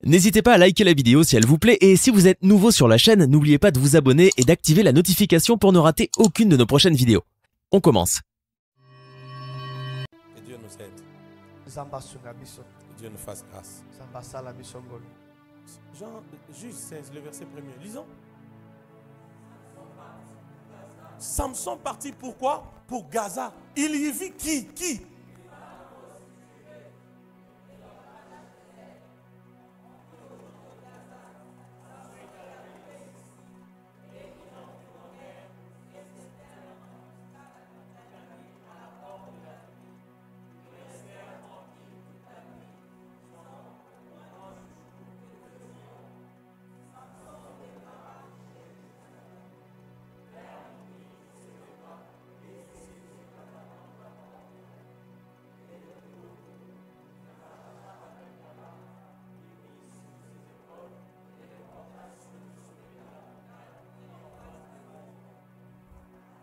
N'hésitez pas à liker la vidéo si elle vous plaît et si vous êtes nouveau sur la chaîne, n'oubliez pas de vous abonner et d'activer la notification pour ne rater aucune de nos prochaines vidéos. On commence. Que Dieu nous aide. Que Dieu nous fasse grâce. Jean, Juge 16, le verset 1er. Lisons. Samson partit pourquoi? Pour Gaza. Il y vit qui?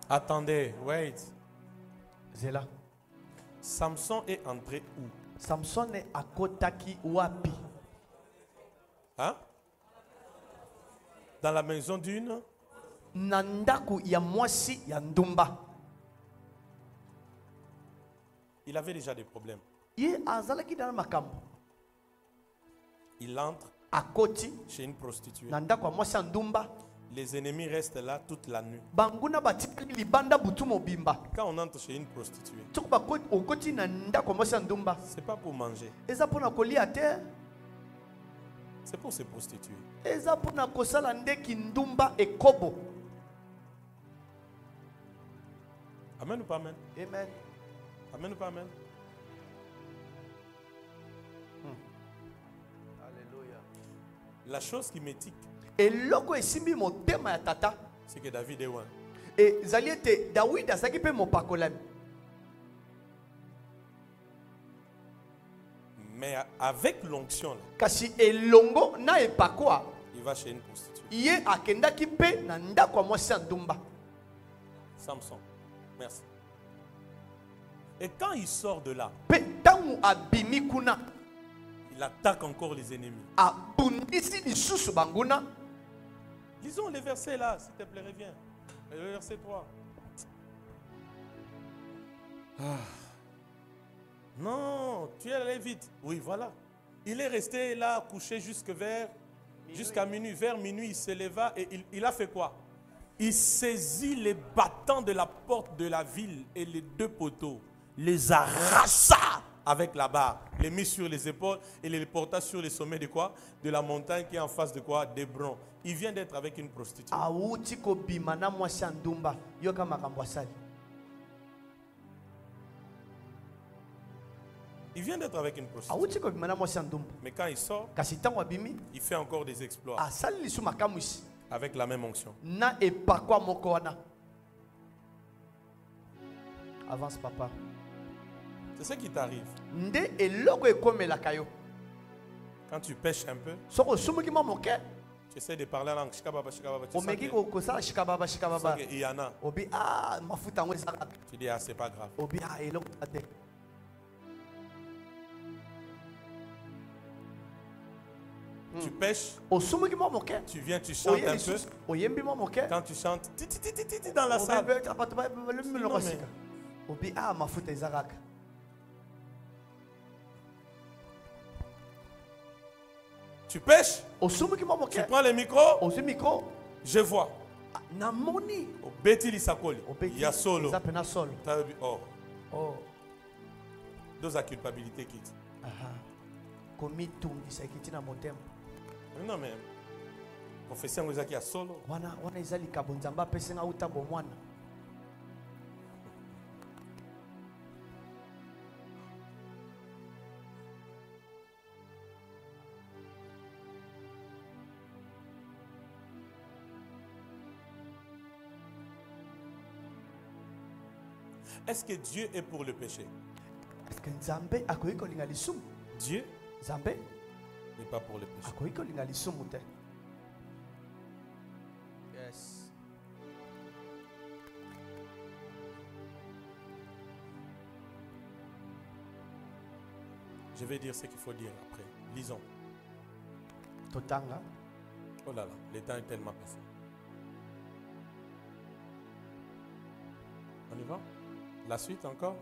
Attendez, wait. Zela. Samson est entré où? Samson est à Kotaki Wapi. Hein? Dans la maison d'une? Nandaku ya mwasi ya ndumba. Il avait déjà des problèmes. Ye azalaki dans makambo. Il entre à Koti chez une prostituée. Nandaku ya mwasi ya ndumba. Les ennemis restent là toute la nuit. Banguna batikali libanda butu mobimba. Quand on entre chez une prostituée, Tsokuba okoti nandaku ya mwasi ya ndumba. c'est pas pour manger. Eza pona kolia te. C'est pour se prostituer. Eza pona kosala ndeki ndumba ekobo. Amen ou pas amen? Amen. Amen ou pas amen? Alléluia. La chose qui m'étique, Et loko esimbi motema ya tata. c'est que David est loin. Et zaliete David azaki pe mopakolami. Mais avec l'onction, là, Kasi elongo na epakwa. il va chez une prostituée. Ye akendaki pe na ndako ya mwasi ya ndumba. Samson. Merci. Et quand il sort de là, Pe tangu abimi kuna il attaque encore les ennemis. abundisi lisusu banguna. Lisons les versets là, s'il te plaît, reviens. Le verset 3. Non, tu es allé vite. Oui, voilà. Il est resté là, couché jusqu'à minuit. Vers minuit, il se leva et il a fait quoi? Il saisit les battants de la porte de la ville et les deux poteaux, les arracha avec la barre, les mit sur les épaules et les porta sur les sommets de quoi? De la montagne qui est en face de quoi? d'Hébron. Il vient d'être avec une prostituée. Awuti ko bimana mwasi ya ndumba. Yoka makambo asali. Il vient d'être avec une prostituée. Awuti ko bimana mwasi ya ndumba. Mais quand il sort, Kasi tangu abimi il fait encore des exploits asali lisu makamwisi. avec la même onction. Na epakwa moko wana. Avance papa. C'est ce qui t'arrive. Nde eloko ekomelaka yo. Quand tu pêches un peu, Soko sumuki mo moke. tu essaies de parler en langue. Shikababa, shikababa. Tu sens Omeki que- ko kosala shikababa tu shikababa. sens qu'il y en a. Obi mafuta ngo ezaka. Tu dis, ah, c'est pas grave. Obi eloko ate. Tu pêches, Osumuki mo moke. tu viens, tu chantes un peu. Oyembi mo moke. Quand tu chantes, ti dans la salle. Obi mafuta ezaka. Tu pêches, Osumuki mo moke. tu prends le micro, Ozu micro. je vois. Na moni. Au Betty Lisakoli, Obeti. il y a solo. Zapena solo. Oh, Oh. deux à culpabilité quitte. Aha. Komi tumbisa ikiti na motema. Non, mais confession aux qui a solo. Wana ezali kabonzamba pesenga uta bomwana. Est-ce que Dieu est pour le péché? Est-ce que Nzambe akoki kolinga lisumu? Dieu Nzambe n'est pas pour le péché. akoki kolinga lisumu te. Yes. Je vais dire ce qu'il faut dire après. Lisons. Totanga. Oh là là, le temps est tellement passé. On y va? La suite encore.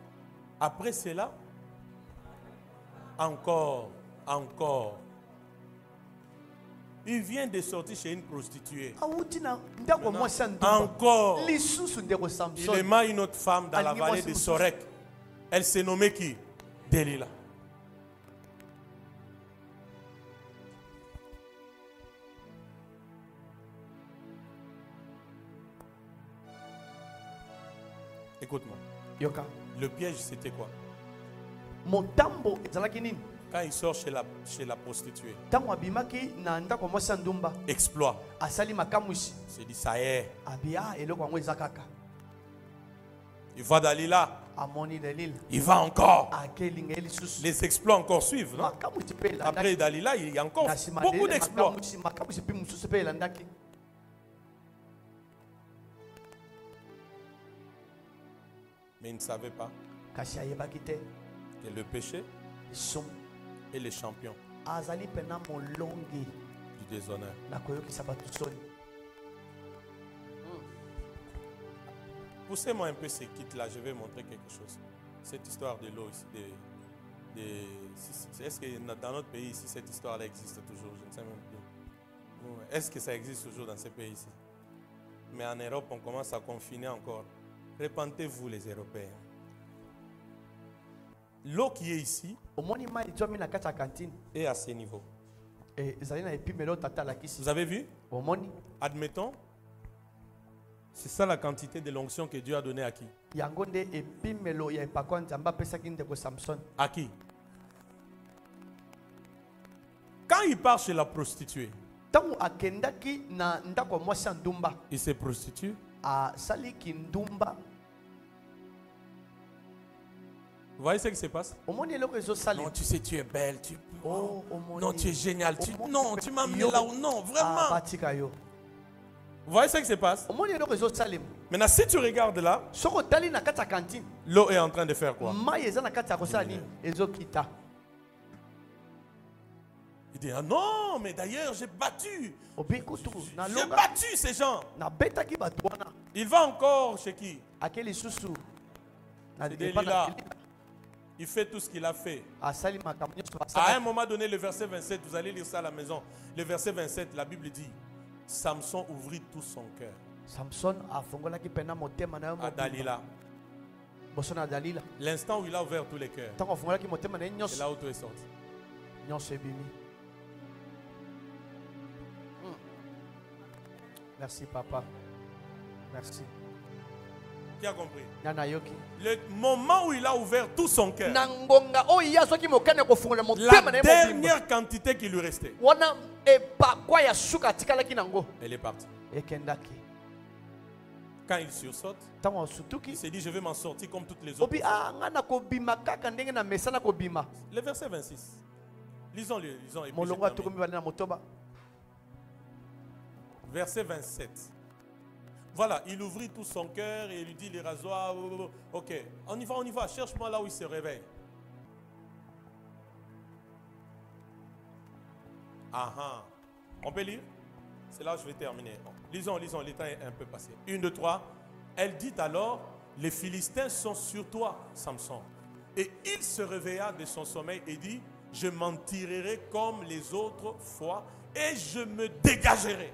Après cela, encore. Il vient de sortir chez une prostituée. Encore. Il aima une autre femme dans la vallée de Sorek. Elle s'est nommée qui? Delilah. Écoute-moi. Yoka. Le piège, c'était quoi? Motambo ezalaki. Quand il sort chez la prostituée. Tango abimaki na ndako mwasi ndumba. Exploit. Asali makamushi. C'est dit ça y est. Abia eloko yango ezakaka. Il va Dalila. Amoni Dalila. Il va encore. Akelinga lisusu. Les exploits encore suivent, non? Après Dalila, il y a encore beaucoup d'exploits. Makamushi pi mususu pe landaki. Mais il ne savait pas que le péché est le champion du déshonneur. Poussez-moi un peu ces kits-là, je vais montrer quelque chose. Cette histoire de l'eau ici, est-ce que dans notre pays ici, cette histoire-là existe toujours? Je ne sais même plus. Est-ce que ça existe toujours dans ces pays-ci? Mais en Europe, on commence à confiner encore. Répentez-vous les Européens. L'eau qui est ici est à ce niveau. Vous avez vu? Admettons, c'est ça la quantité de l'onction que Dieu a donnée à qui? À qui? Quand il part chez la prostituée, il se prostitue. Vous voyez ce qui se passe? Non, tu sais, tu es belle. Non, tu es génial. Non, tu m'as mis là où non, vraiment. Vous voyez ce qui se passe? Maintenant, si tu regardes là, l'eau est en train de faire quoi? Il dit, ah non, mais d'ailleurs, j'ai battu. J'ai battu ces gens. Il va encore chez qui? Delilah. Il fait tout ce qu'il a fait. À un moment donné, le verset 27, vous allez lire ça à la maison. Le verset 27, la Bible dit, Samson ouvrit tout son cœur à Dalila. L'instant où il a ouvert tous les cœurs, c'est là où tout est sorti. Merci papa. Merci. Qui a compris? Le moment où il a ouvert tout son cœur, la dernière quantité qui lui restait, elle est partie. Quand il sursaute, il s'est dit, je vais m'en sortir comme toutes les autres. Le verset 26. Lisons-le. Verset 27. Voilà, il ouvrit tout son cœur et il lui dit les rasoirs. Ok, on y va. Cherche-moi là où il se réveille. Ah. On peut lire? C'est là où je vais terminer. Lisons, le temps est un peu passé. 1, 2, 3. Elle dit alors, les Philistins sont sur toi, Samson. Et il se réveilla de son sommeil et dit, je m'en tirerai comme les autres fois et je me dégagerai.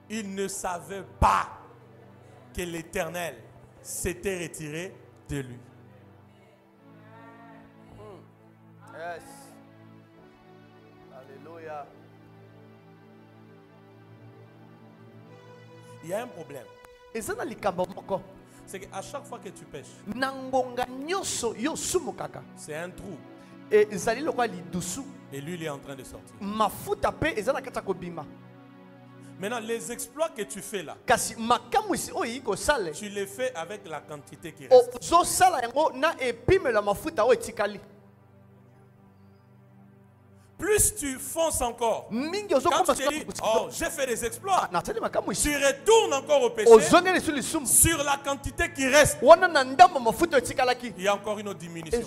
Il ne savait pas que l'Éternel s'était retiré de lui. Yes. Alléluia. Il y a un problème. C'est qu'à chaque fois que tu pêches, c'est un trou. Et lui, il est en train de sortir. Maintenant, les exploits que tu fais là, tu les fais avec la quantité qui reste. Plus tu fonces encore, quand tu te dis, oh, j'ai fait des exploits, tu retournes encore au péché. Sur la quantité qui reste, il y a encore une autre diminution.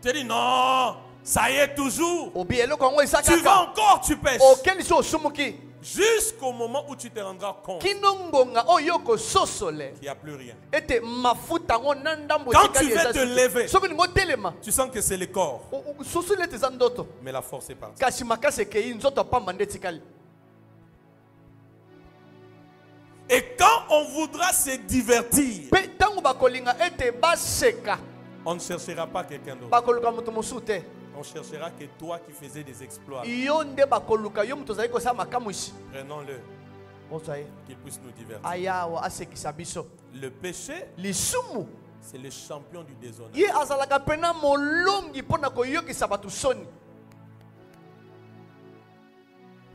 Tu dis non, ça y est toujours. obi eloko yango eza Tu vas kaka encore, tu pêches. okendisi osumuki Jusqu'au moment où tu te rendras compte kino ngonga oyo okososole qu'il n'y a plus rien. ete mafuta yango na ndambo Quand etikali tu veux eza te suki. lever, soki olingi otelema tu sens que c'est le corps, susuli ete eza ndoto mais la force est partie. kasi makasi ekei nzoto apamba nde etikali. Et quand on voudra se divertir, mpe ntango bakolinga ete baseka on ne cherchera pas quelqu'un d'autre. bakoluka moto mosusu te On cherchera que toi qui faisais des exploits. yo nde bakoluka yo moto ozali kosala makamwisi Prenons-le, ozwa ye qu'il puisse nous divertir. ayawa asekisa biso Le péché, lisumu c'est le champion du déshonneur. ye azalaka pena molongi mpo na koyokisa bato soni.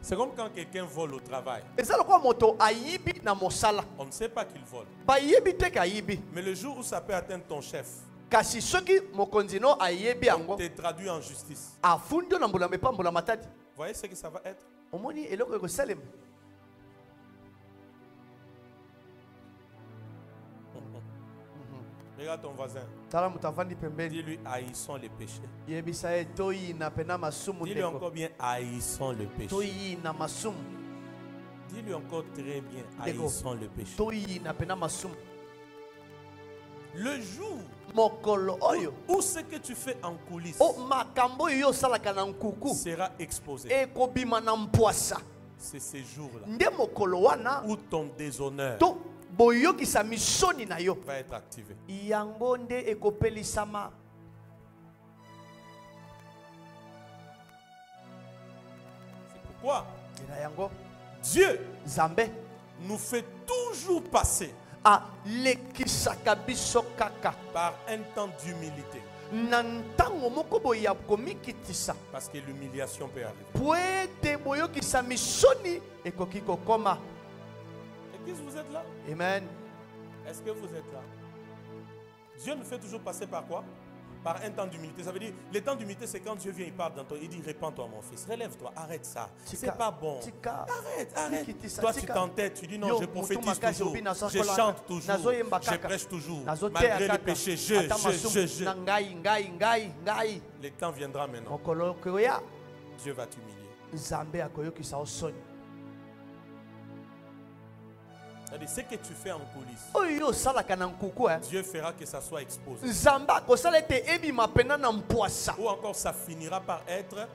C'est comme quand quelqu'un vole au travail. eza lokola moto ayibi na mosala On ne sait pas qu'il vole. bayebi te ke ayibi Mais le jour où ça peut atteindre ton chef, kasi soki mokonzi no ayebi on yango te traduit en justice. afundi yo na mbula epambola matadi Vous voyez ce que ça va être? omoni eloko ekosalema. Regarde ton voisin. tala moto avandi pembeni Dis-lui, haïssons le péché. yebisa ye toyina pena masumu Dis-lui ndeko encore bien, haïssons le péché. toyina masumu Dis-lui encore très bien, D'accord. haïssons le péché. toyina pena masumu. Le jour mokolo oyo où ce que tu fais en coulisses o makambo oyo osalaka na nkuku sera exposé, ekobima na mpwasa c'est ce jour-là nde mokolo wana où ton déshonneur to boyokisa misoni na yo va être activé. yango nde ekopelisama. C'est pourquoi na yango Dieu nzambe nous fait toujours passer alekisaka biso kaka par un temps d'humilité. na ntango moko boye ya komikitisa Parce que l'humiliation peut arriver. po ete boyokisa misoni ekoki kokoma. Église, vous êtes là? Amen. Est-ce que vous êtes là? Dieu nous fait toujours passer par quoi? Par un temps d'humilité. Ça veut dire, le temps d'humilité, c'est quand Dieu vient, il parle dans toi, il dit, répands-toi mon fils, relève-toi, arrête ça. C'est pas bon. Tika. Arrête. Tikitisa, Toi, tu tika. t'entêtes, tu dis non, Yo, je prophétise mutu makasi toujours, obi nazo je kolanda. chante toujours, Nazo yemba je kaka. prêche toujours, Nazo malgré teya le kaka. péché, Ata masumu. je. Na ngai. Le temps viendra maintenant. Mokolo koya Dieu va t'humilier. nzambe akoyokisa osoni. C'est-à-dire, ce que tu fais en coulisses, Oyo osalaka na nkuku Dieu fera que ça soit exposé. nzambe akosala ete ebima pena na mpwasa Ou encore, ça finira par être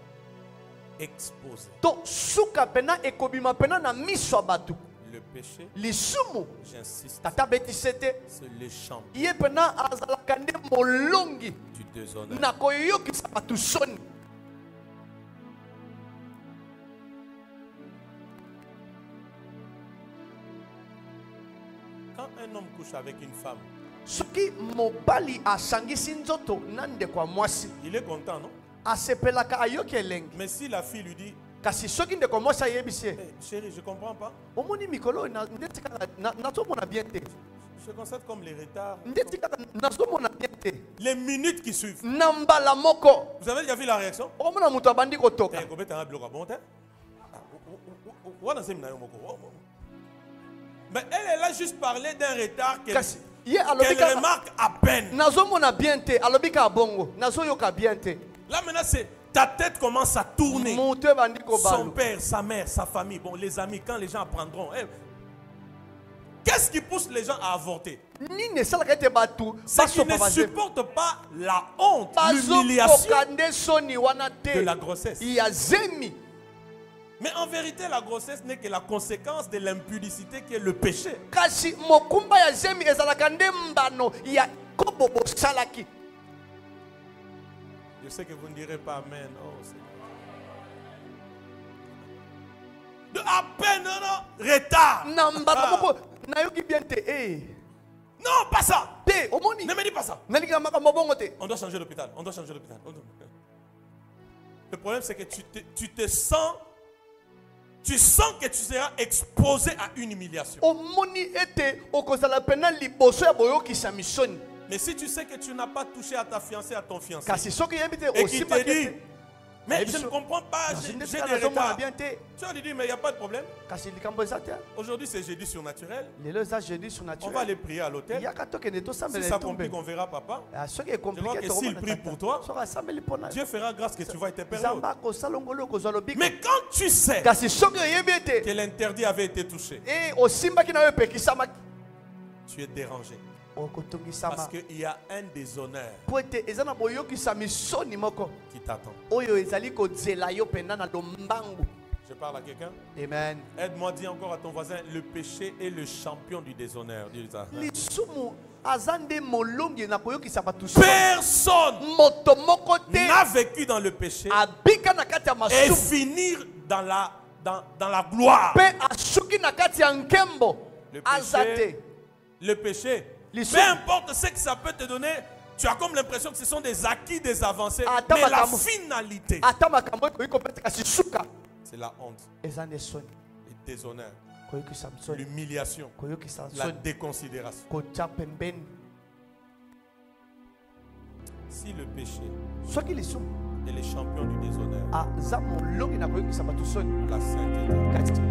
exposé. to suka pena ekobima pena na miso ya bato. Le péché, Lisumu j'insiste, tata betise te c'est le champ ye pena azalaka nde molongi du déshonneur. na koyokisa bato soni. Quand un homme couche avec une femme, soki mobali asangisi nzoto na ndeko ya mwasi il est content, non? asepelaka ayoki elengi, Mais si la fille lui dit, kasi soki ndeko ya mwasi ayebisi ye hey, chérie, je ne comprends pas, omoni mikolo oyo ndeti kaka nazomona bien te, je constate comme les retards, ndeti kaka nazomona bien te, les minutes qui suivent. na mbala moko Vous avez déjà vu la réaction? omona moto abandi kotoka. Eh, combien t'as un bloc à bon temps? Mais elle a juste parlé d'un retard qu'elle Kasi ye alobi qu'elle kaka remarque à peine. nazomona bien te, alobi kaka bongo nazoyoka bien te, Là maintenant, c'est ta tête commence à tourner. moto ebandi Son kobalu. père, sa mère, sa famille, bon, les amis, quand les gens apprendront. Qu'est-ce qui pousse les gens à avorter? nini esalaka ete bato C'est qu'ils basopa ne bazembe supportent pas la honte, l'humiliation bazokoka nde soni wana de la te grossesse. ya zemi. Mais en vérité, la grossesse n'est que la conséquence de l'impudicité qui est le péché. kasi mokumba ya zemi ezalaka nde mbano ya kobo bosalaki. Je sais que vous ne direz pas Amen. Oh, Seigneur. De à peine, non, retard. na mbala Ah. moko nayoki bien te Non, pas ça. te omoni Ne me dis pas ça. nalinga makambo bongo te. On doit changer l'hôpital. On doit changer l'hôpital. Le problème, c'est que tu te sens. Tu sens que tu seras exposé à une humiliation. Omoni ete okozala pena liboso ya boyokisa misoni. Mais si tu sais que tu n'as pas touché à ta fiancée, à ton fiancé, Kasi soki yebi te et qu'il te osimaki dit, ete Mais je ne comprends pas, j'ai des retards. Tu as dit, mais il n'y a pas de problème. Aujourd'hui, c'est jeudi surnaturel. On va aller prier à l'hôtel. Si ça complique, on verra papa. Je crois que s'il prie pour toi, Dieu fera grâce que tu vas être période. Mais quand tu sais que l'interdit avait été touché, tu es dérangé. Parce qu'il y a un déshonneur qui t'attend. Je parle à quelqu'un. Amen. Aide-moi, dis encore à ton voisin, le péché est le champion du déshonneur. Personne n'a vécu dans le péché et finir dans la gloire. Le péché, peu importe ce que ça peut te donner, tu as comme l'impression que ce sont des acquis, des avancées. Mais la finalité, c'est la honte, le déshonneur, l'humiliation, la déconsidération. Si le péché est le champion du déshonneur, la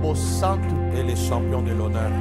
sainteté est le champion de l'honneur.